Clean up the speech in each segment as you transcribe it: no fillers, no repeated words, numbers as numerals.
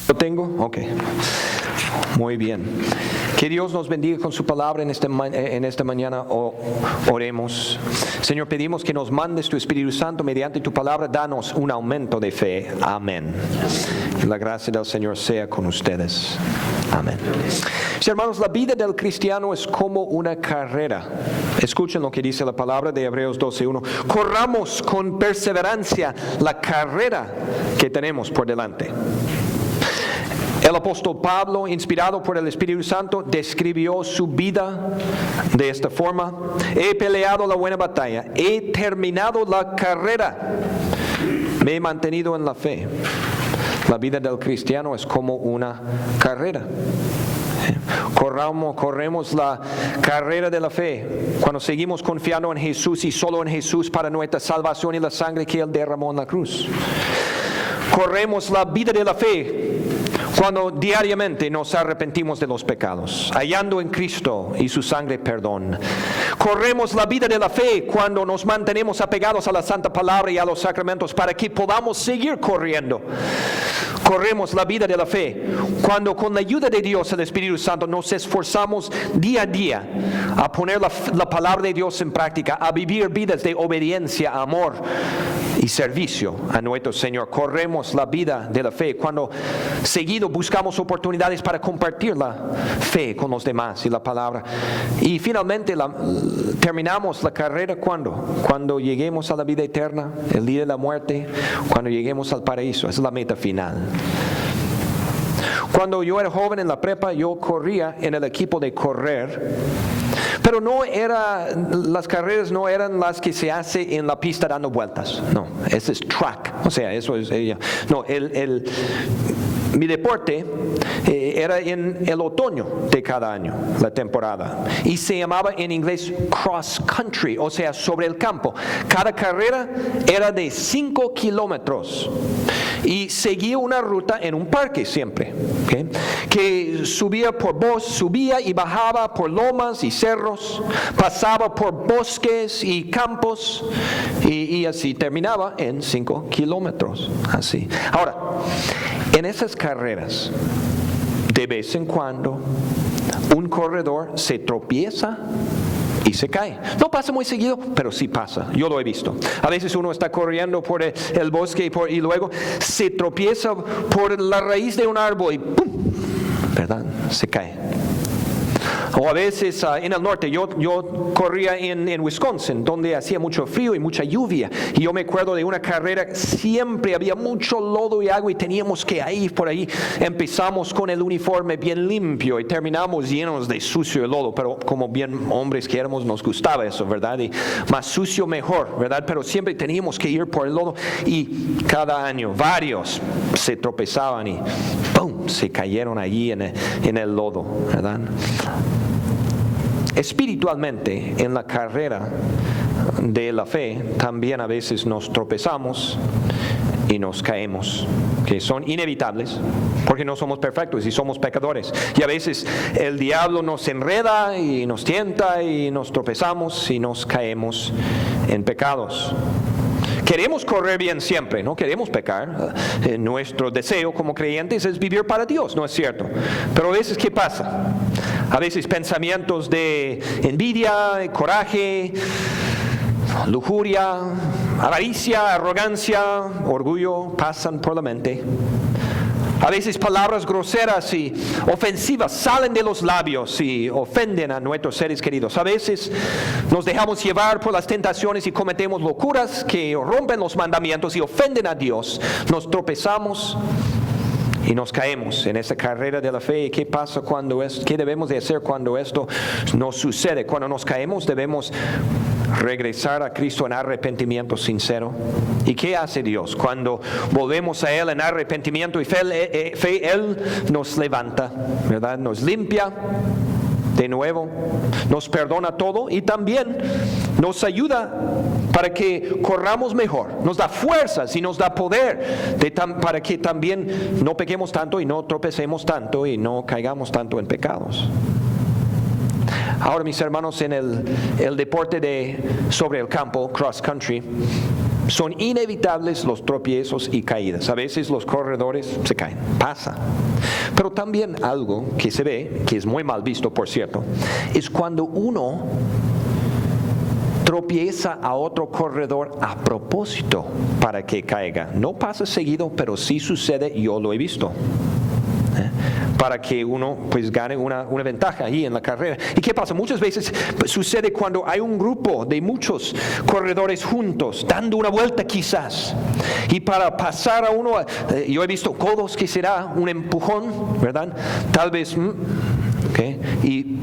¿Lo tengo? Ok. Muy bien. Que Dios nos bendiga con su palabra en esta mañana. Oremos. Señor, pedimos que nos mandes tu Espíritu Santo mediante tu palabra. Danos un aumento de fe. Amén. Que la gracia del Señor sea con ustedes. Amén. Sí, hermanos, la vida del cristiano es como una carrera. Escuchen lo que dice la palabra de Hebreos 12:1. Corramos con perseverancia la carrera que tenemos por delante. El apóstol Pablo, inspirado por el Espíritu Santo, describió su vida de esta forma: he peleado la buena batalla, he terminado la carrera, me he mantenido en la fe. La vida del cristiano es como una carrera. Corremos la carrera de la fe cuando seguimos confiando en Jesús y solo en Jesús para nuestra salvación y la sangre que Él derramó en la cruz. Corremos la vida de la fe cuando diariamente nos arrepentimos de los pecados, hallando en Cristo y su sangre perdón. Corremos la vida de la fe cuando nos mantenemos apegados a la santa palabra y a los sacramentos para que podamos seguir corriendo. Corremos la vida de la fe cuando con la ayuda de Dios, el Espíritu Santo, nos esforzamos día a día a poner la palabra de Dios en práctica, a vivir vidas de obediencia, amor y servicio a nuestro Señor. Corremos la vida de la fe cuando seguido buscamos oportunidades para compartir la fe con los demás y la palabra. Y finalmente terminamos la carrera cuando lleguemos a la vida eterna, el día de la muerte, cuando lleguemos al paraíso. Esa es la meta final. Cuando yo era joven en la prepa, yo corría en el equipo de correr, pero las carreras no eran las que se hace en la pista dando vueltas. No, ese es track. O sea, eso es mi deporte era en el otoño de cada año, la temporada, y se llamaba en inglés cross country, o sea, sobre el campo. Cada carrera era de 5 kilómetros y seguía una ruta en un parque siempre, ¿okay? Que subía y bajaba por lomas y cerros, pasaba por bosques y campos y así terminaba en 5 kilómetros. Así. Ahora, en esas carreras, de vez en cuando, un corredor se tropieza y se cae. No pasa muy seguido, pero sí pasa. Yo lo he visto. A veces uno está corriendo por el bosque y luego se tropieza por la raíz de un árbol y ¡pum! ¿Verdad? Se cae. O a veces en el norte, yo corría en Wisconsin, donde hacía mucho frío y mucha lluvia. Y yo me acuerdo de una carrera, siempre había mucho lodo y agua y teníamos que ir por ahí. Empezamos con el uniforme bien limpio y terminamos llenos de sucio y lodo. Pero como bien hombres que éramos, nos gustaba eso, ¿verdad? Y más sucio mejor, ¿verdad? Pero siempre teníamos que ir por el lodo. Y cada año varios se tropezaban y ¡pum! Se cayeron allí en el lodo, ¿verdad? Espiritualmente, en la carrera de la fe, también a veces nos tropezamos y nos caemos, que son inevitables, porque no somos perfectos y somos pecadores. Y a veces el diablo nos enreda y nos tienta y nos tropezamos y nos caemos en pecados. Queremos correr bien siempre, no queremos pecar. Nuestro deseo como creyentes es vivir para Dios, ¿no es cierto? Pero a veces, ¿qué pasa? A veces pensamientos de envidia, coraje, lujuria, avaricia, arrogancia, orgullo pasan por la mente. A veces palabras groseras y ofensivas salen de los labios y ofenden a nuestros seres queridos. A veces nos dejamos llevar por las tentaciones y cometemos locuras que rompen los mandamientos y ofenden a Dios. Nos tropezamos y nos caemos en esa carrera de la fe. ¿Qué pasa qué debemos de hacer cuando esto nos sucede? Cuando nos caemos debemos regresar a Cristo en arrepentimiento sincero. ¿Y qué hace Dios? Cuando volvemos a Él en arrepentimiento y fe, Él nos levanta, ¿verdad? Nos limpia de nuevo, nos perdona todo y también nos ayuda para que corramos mejor, nos da fuerzas y nos da poder para que también no pequemos tanto y no tropecemos tanto y no caigamos tanto en pecados. Ahora, mis hermanos, en el deporte sobre el campo, cross country, Son inevitables los tropiezos y caídas. A veces los corredores se caen, pasa. Pero también algo que se ve, que es muy mal visto, por cierto, es cuando uno tropieza a otro corredor a propósito para que caiga. No pasa seguido, pero sí sucede, yo lo he visto. Para que uno pues gane una ventaja ahí en la carrera. ¿Y qué pasa? Muchas veces sucede cuando hay un grupo de muchos corredores juntos, dando una vuelta quizás. Y para pasar a uno, yo he visto codos que será un empujón, ¿verdad? Tal vez, okay, y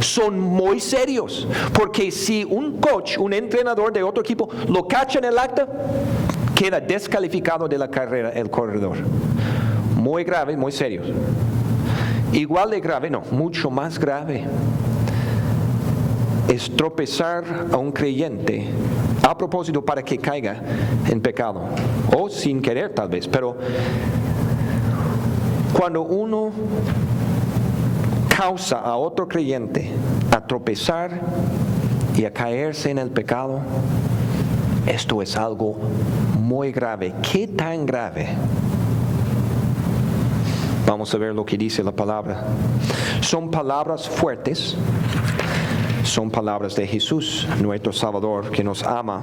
son muy serios, porque si un coach, un entrenador de otro equipo, lo cacha en el acta, queda descalificado de la carrera el corredor. Muy grave, muy serio. Igual de grave, no, mucho más grave, es tropezar a un creyente a propósito para que caiga en pecado, o sin querer tal vez, pero cuando uno causa a otro creyente a tropezar y a caerse en el pecado, esto es algo muy grave. ¿Qué tan grave? Vamos a ver lo que dice la palabra. Son palabras fuertes, son palabras de Jesús, nuestro Salvador, que nos ama.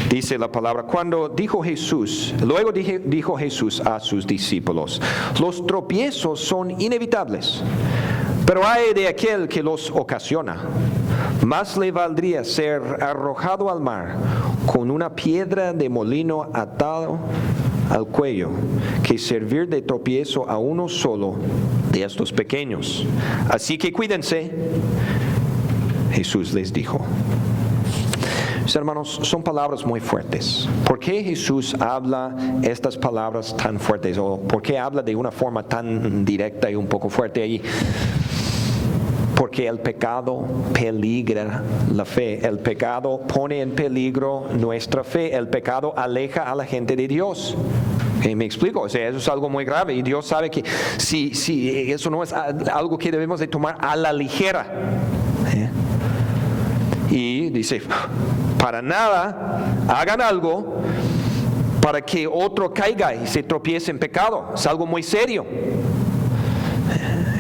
Dice la palabra, cuando luego dijo Jesús a sus discípulos, los tropiezos son inevitables, pero hay de aquel que los ocasiona. Más le valdría ser arrojado al mar con una piedra de molino atado al cuello que servir de tropiezo a uno solo de estos pequeños. Así que cuídense, Jesús les dijo. Mis hermanos, son palabras muy fuertes. ¿Por qué Jesús habla estas palabras tan fuertes? ¿O por qué habla de una forma tan directa y un poco fuerte ahí? Porque el pecado peligra la fe. El pecado pone en peligro nuestra fe. El pecado aleja a la gente de Dios. ¿Me explico? O sea, eso es algo muy grave. Y Dios sabe que si eso no es algo que debemos de tomar a la ligera. Y dice, para nada hagan algo para que otro caiga y se tropiece en pecado. Es algo muy serio.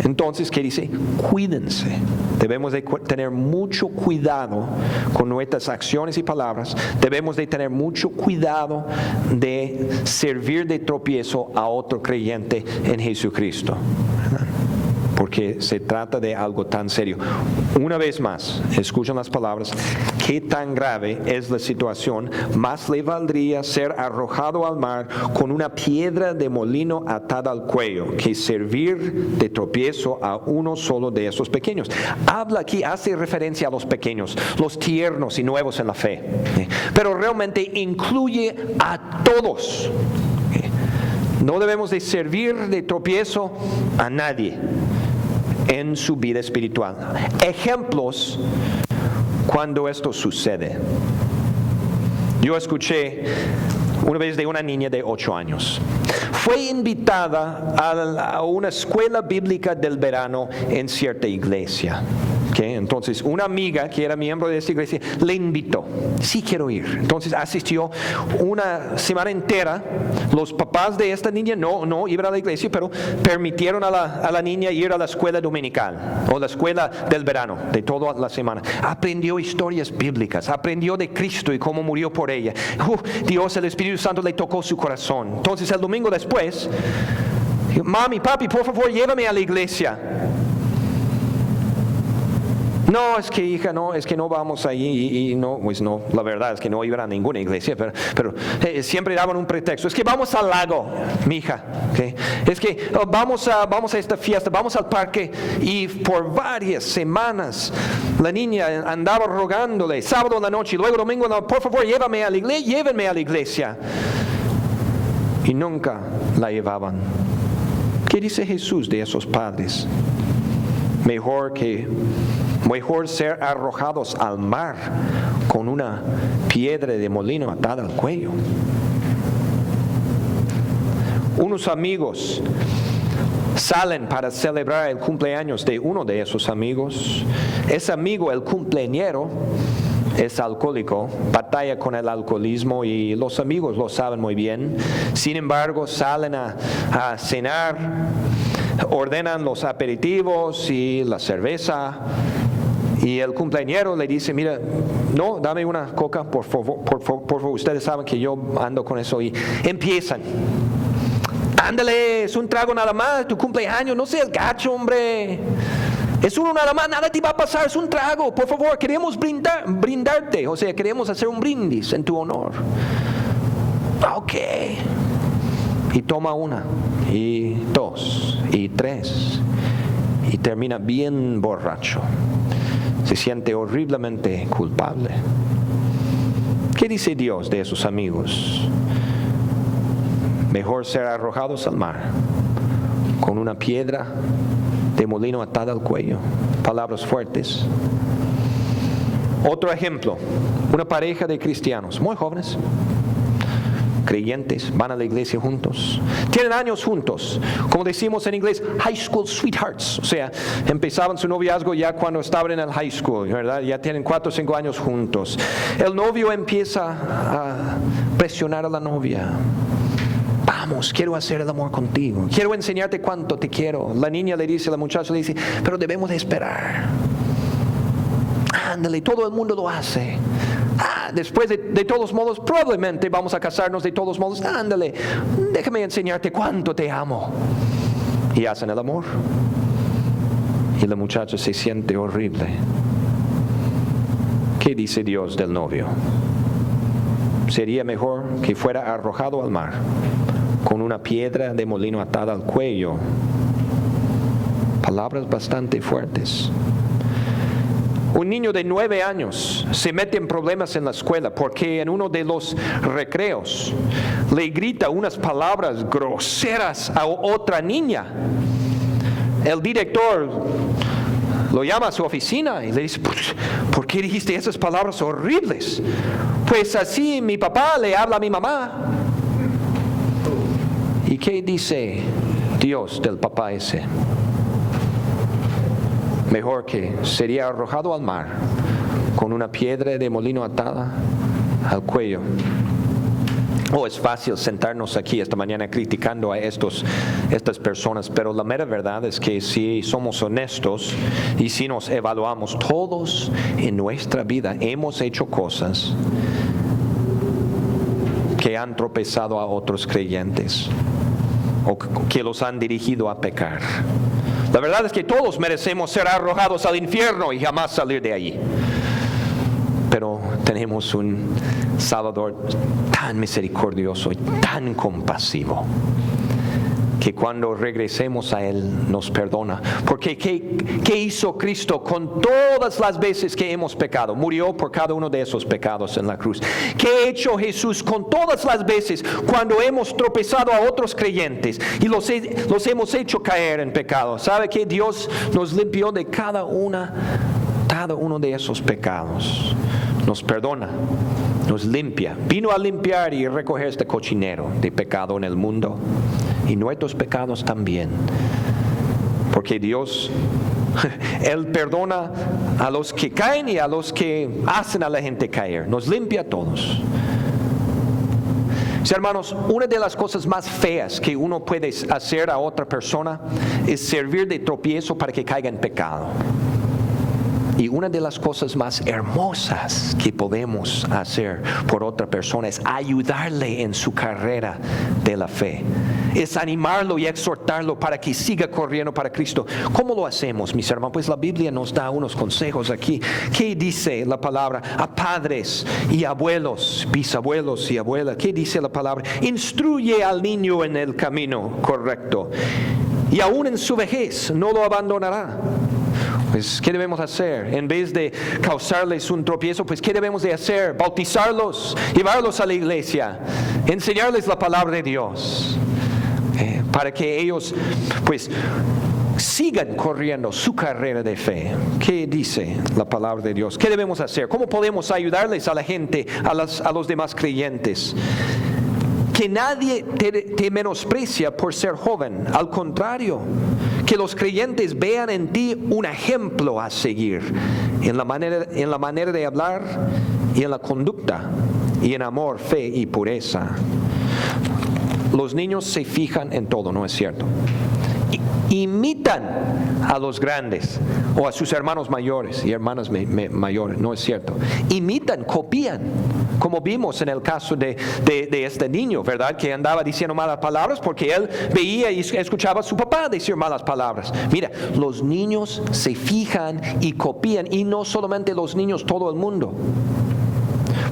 Entonces, ¿qué dice? Cuídense. Debemos de tener mucho cuidado con nuestras acciones y palabras. Debemos de tener mucho cuidado de servir de tropiezo a otro creyente en Jesucristo. Porque se trata de algo tan serio. Una vez más, escuchen las palabras. Qué tan grave es la situación. Más le valdría ser arrojado al mar con una piedra de molino atada al cuello que servir de tropiezo a uno solo de esos pequeños. Habla aquí, hace referencia a los pequeños, los tiernos y nuevos en la fe. Pero realmente incluye a todos. No debemos de servir de tropiezo a nadie en su vida espiritual. Ejemplos cuando esto sucede. Yo escuché una vez de una niña de 8 años. Fue invitada a una escuela bíblica del verano en cierta iglesia. Okay, entonces una amiga que era miembro de esta iglesia le invitó. Sí, quiero ir. Entonces asistió una semana entera. Los papás de esta niña no iban a la iglesia, pero permitieron a la niña ir a la escuela dominical o la escuela del verano de toda la semana. Aprendió historias bíblicas, aprendió de Cristo y cómo murió por ella. Dios, el Espíritu Santo le tocó su corazón. Entonces el domingo después, mami, papi, por favor, llévame a la iglesia. No, es que hija, no, es que no vamos allí y no, pues no, la verdad es que no iban a ninguna iglesia, pero siempre daban un pretexto. Es que vamos al lago, mi hija, ¿okay? Es que vamos a esta fiesta, vamos al parque, y por varias semanas la niña andaba rogándole, sábado en la noche y luego domingo, no, por favor, llévenme a la iglesia. Y nunca la llevaban. ¿Qué dice Jesús de esos padres? Mejor ser arrojados al mar con una piedra de molino atada al cuello. Unos amigos salen para celebrar el cumpleaños de uno de esos amigos. Ese amigo, el cumpleañero, es alcohólico, batalla con el alcoholismo y los amigos lo saben muy bien. Sin embargo, salen a cenar, ordenan los aperitivos y la cerveza. Y el cumpleañero le dice, mira, no, dame una coca, por favor, ustedes saben que yo ando con eso. Y empiezan. Ándale, es un trago nada más, tu cumpleaños, no seas gacho, hombre. Es uno nada más, nada te va a pasar, es un trago. Por favor, queremos brindarte, o sea, queremos hacer un brindis en tu honor. Ok. Y toma una, y dos, y tres, y termina bien borracho. Se siente horriblemente culpable. ¿Qué dice Dios de esos amigos? Mejor ser arrojados al mar con una piedra de molino atada al cuello. Palabras fuertes. Otro ejemplo, una pareja de cristianos muy jóvenes, creyentes, van a la iglesia juntos, tienen años juntos, como decimos en inglés, high school sweethearts, o sea, empezaban su noviazgo ya cuando estaban en el high school, ¿verdad? Ya tienen 4 o 5 años juntos. El novio empieza a presionar a la novia. Vamos, quiero hacer el amor contigo, quiero enseñarte cuánto te quiero. La niña le dice, la muchacha le dice, pero debemos de esperar. Ándale, todo el mundo lo hace. Después de todos modos, probablemente vamos a casarnos de todos modos. Ándale, déjame enseñarte cuánto te amo. Y hacen el amor. Y la muchacha se siente horrible. ¿Qué dice Dios del novio? Sería mejor que fuera arrojado al mar con una piedra de molino atada al cuello. Palabras bastante fuertes. Un niño de 9 años se mete en problemas en la escuela porque en uno de los recreos le grita unas palabras groseras a otra niña. El director lo llama a su oficina y le dice, ¿por qué dijiste esas palabras horribles? Pues así mi papá le habla a mi mamá. ¿Y qué dice Dios del papá ese? Mejor que sería arrojado al mar con una piedra de molino atada al cuello. Es fácil sentarnos aquí esta mañana criticando a estas personas, pero la mera verdad es que si somos honestos y si nos evaluamos, todos en nuestra vida hemos hecho cosas que han tropezado a otros creyentes o que los han dirigido a pecar. La verdad es que todos merecemos ser arrojados al infierno y jamás salir de allí. Pero tenemos un Salvador tan misericordioso y tan compasivo que cuando regresemos a Él nos perdona. Porque ¿qué hizo Cristo con todas las veces que hemos pecado? Murió por cada uno de esos pecados en la cruz. ¿Qué ha hecho Jesús con todas las veces cuando hemos tropezado a otros creyentes y los hemos hecho caer en pecado? ¿Sabe que Dios nos limpió de cada uno de esos pecados? Nos perdona, nos limpia. Vino a limpiar y recoger este cochinero de pecado en el mundo. Y nuestros pecados también. Porque Dios, Él perdona a los que caen y a los que hacen a la gente caer. Nos limpia a todos. Sí, hermanos, una de las cosas más feas que uno puede hacer a otra persona es servir de tropiezo para que caiga en pecado. Y una de las cosas más hermosas que podemos hacer por otra persona es ayudarle en su carrera de la fe. Es animarlo y exhortarlo para que siga corriendo para Cristo. ¿Cómo lo hacemos, mis hermanos? Pues la Biblia nos da unos consejos aquí. ¿Qué dice la palabra? A padres y abuelos, bisabuelos y abuelas. ¿Qué dice la palabra? Instruye al niño en el camino correcto. Y aún en su vejez no lo abandonará. Pues, ¿qué debemos hacer? En vez de causarles un tropiezo, pues, ¿qué debemos de hacer? Bautizarlos, llevarlos a la iglesia, enseñarles la palabra de Dios, para que ellos, pues, sigan corriendo su carrera de fe. ¿Qué dice la palabra de Dios? ¿Qué debemos hacer? ¿Cómo podemos ayudarles a la gente, a los demás creyentes? Que nadie te menosprecia por ser joven. Al contrario, que los creyentes vean en ti un ejemplo a seguir en la manera de hablar y en la conducta, y en amor, fe y pureza. Los niños se fijan en todo, ¿no es cierto? Imitan a los grandes o a sus hermanos mayores y hermanas mayores, ¿no es cierto? Imitan, copian, como vimos en el caso de este niño, ¿verdad? Que andaba diciendo malas palabras porque él veía y escuchaba a su papá decir malas palabras. Mira, los niños se fijan y copian, y no solamente los niños, todo el mundo.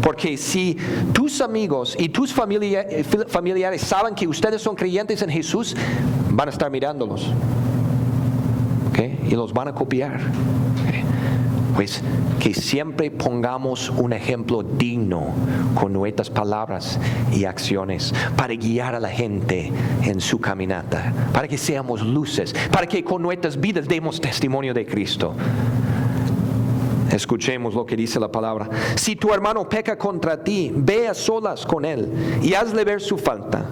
Porque si tus amigos y tus familiares saben que ustedes son creyentes en Jesús, van a estar mirándolos, ¿okay? Y los van a copiar, ¿okay? Pues que siempre pongamos un ejemplo digno con nuestras palabras y acciones para guiar a la gente en su caminata, para que seamos luces, para que con nuestras vidas demos testimonio de Cristo. Escuchemos lo que dice la palabra. Si tu hermano peca contra ti, ve a solas con él y hazle ver su falta.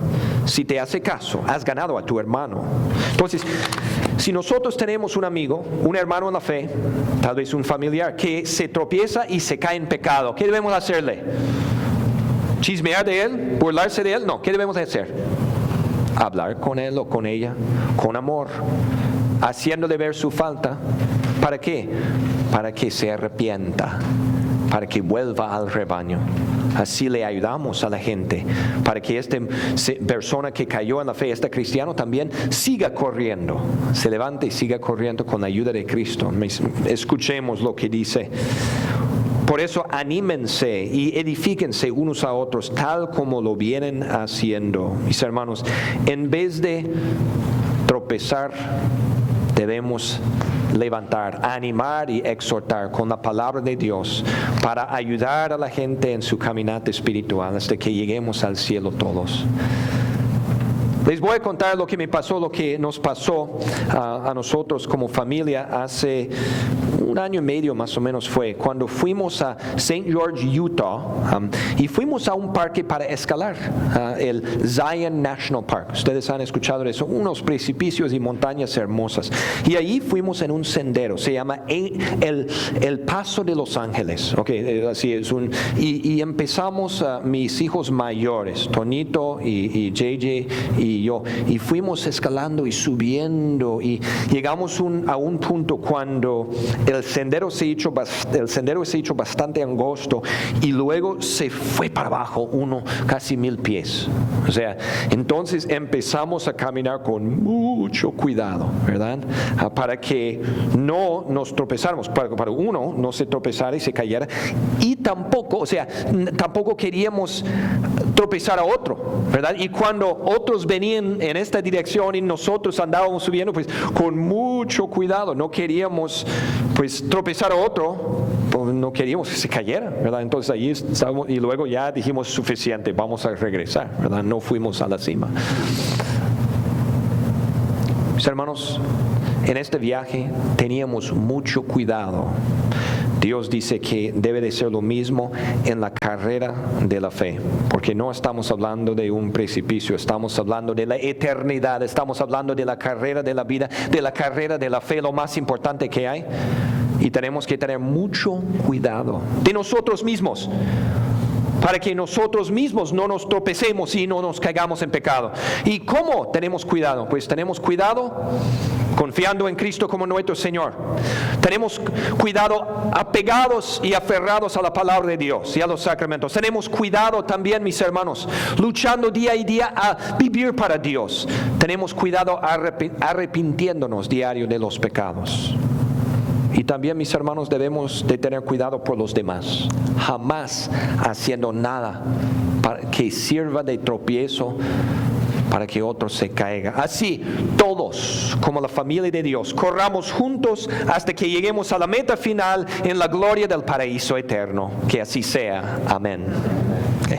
Si te hace caso, has ganado a tu hermano. Entonces, si nosotros tenemos un amigo, un hermano en la fe, tal vez un familiar, que se tropieza y se cae en pecado, ¿qué debemos hacerle? ¿Chismear de él? ¿Burlarse de él? No, ¿qué debemos hacer? Hablar con él o con ella, con amor, haciéndole ver su falta. ¿Para qué? Para que se arrepienta, para que vuelva al rebaño. Así le ayudamos a la gente, para que esta persona que cayó en la fe, este cristiano también, siga corriendo, se levante y siga corriendo con la ayuda de Cristo. Escuchemos lo que dice. Por eso anímense y edifíquense unos a otros, tal como lo vienen haciendo. Mis hermanos, en vez de tropezar, debemos levantar, animar y exhortar con la palabra de Dios para ayudar a la gente en su caminata espiritual hasta que lleguemos al cielo todos. Les voy a contar lo que me pasó, lo que nos pasó a nosotros como familia hace 1 año y medio más o menos fue, cuando fuimos a St. George, Utah, y fuimos a un parque para escalar, el Zion National Park. Ustedes han escuchado de eso, unos precipicios y montañas hermosas. Y ahí fuimos en un sendero, se llama el Paso de Los Ángeles. Okay, así es. Y empezamos mis hijos mayores, Tonito y JJ y yo, y fuimos escalando y subiendo, y llegamos a un punto cuando el sendero se hizo bastante angosto, y luego se fue para abajo casi 1000 pies. O sea, entonces empezamos a caminar con mucho cuidado, ¿verdad? Para que no nos tropezáramos, para uno no se tropezara y se cayera, y tampoco queríamos tropezar a otro, ¿verdad? Y cuando otros venían en esta dirección y nosotros andábamos subiendo, pues con mucho cuidado, no queríamos pues tropezar a otro, pues no queríamos que se cayera, ¿verdad? Entonces allí estábamos, y luego ya dijimos suficiente, vamos a regresar, ¿verdad? No fuimos a la cima. Mis hermanos, en este viaje teníamos mucho cuidado. Dios dice que debe de ser lo mismo en la carrera de la fe, porque no estamos hablando de un precipicio, estamos hablando de la eternidad, estamos hablando de la carrera de la vida, de la carrera de la fe, lo más importante que hay. Y tenemos que tener mucho cuidado de nosotros mismos, para que nosotros mismos no nos tropecemos y no nos caigamos en pecado. ¿Y cómo tenemos cuidado? Pues tenemos cuidado confiando en Cristo como nuestro Señor. Tenemos cuidado apegados y aferrados a la palabra de Dios y a los sacramentos. Tenemos cuidado también, mis hermanos, luchando día y día a vivir para Dios. Tenemos cuidado arrepintiéndonos diario de los pecados. Y también, mis hermanos, debemos de tener cuidado por los demás, jamás haciendo nada para que sirva de tropiezo para que otro se caiga. Así, todos, como la familia de Dios, corramos juntos hasta que lleguemos a la meta final en la gloria del paraíso eterno. Que así sea. Amén.